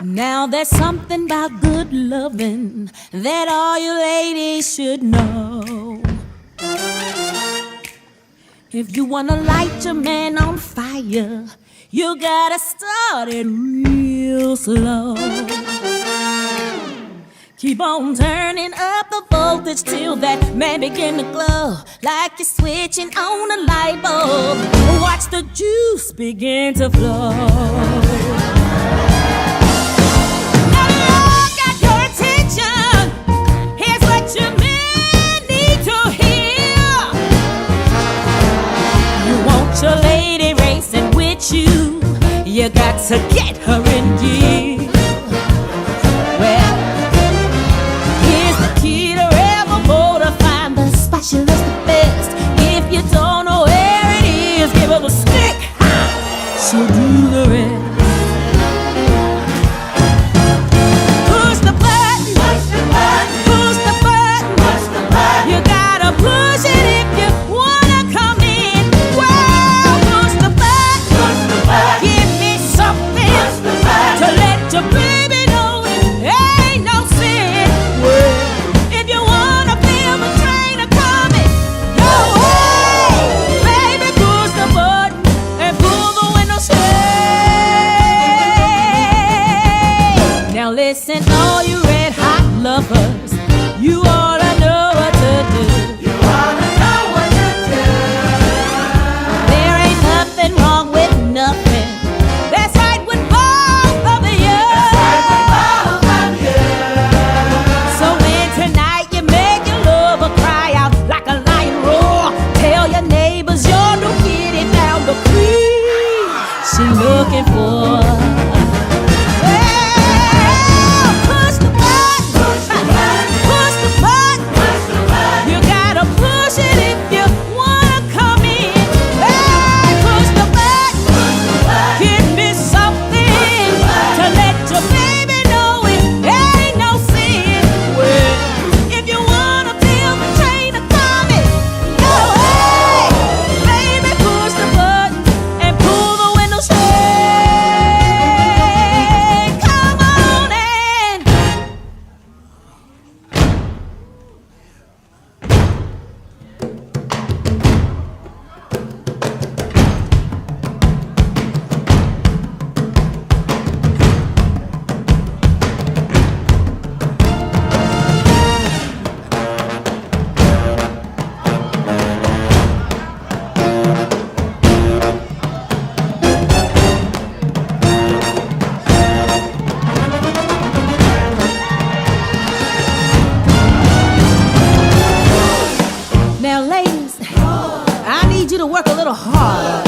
Now there's something about good loving that all you ladies should know. If you wanna light your man on fire, you gotta start it real slow. Keep on turning up the voltage till that man begin to glow, like you're switching on a light bulb. Watch the juice begin to flow. Your lady racing with you, you got to get her in gear. Well, here's the key to rebel motor, find the specialist the best. If you don't know where it is, give her the stick, she'll do the rest. Push the button, push the button, push the button, push the button. You gotta push it if you wanna come in. Give me something to let your baby know it ain't no sin. If you wanna feel the train a-coming, go away. Baby, push the button and pull the window shade. Now listen, all you red hot lovers, you ought to know what to do. You ought to know what to do. There ain't nothing wrong with nothing. That's right with both of you. That's right with both of you. So when tonight you make your lover cry out like a lion roar, tell your neighbors your new kitty found the queen she looking for. Push the button, push the button, push the button, push the button. You gotta push it if you wanna come in. Hey, push the button. Give me something to let your baby know it ain't no sin. Well, if you wanna feel the train a-coming, go away. Baby, push the button and pull the window shade. Come on in. Now, ladies, I need you to work a little harder.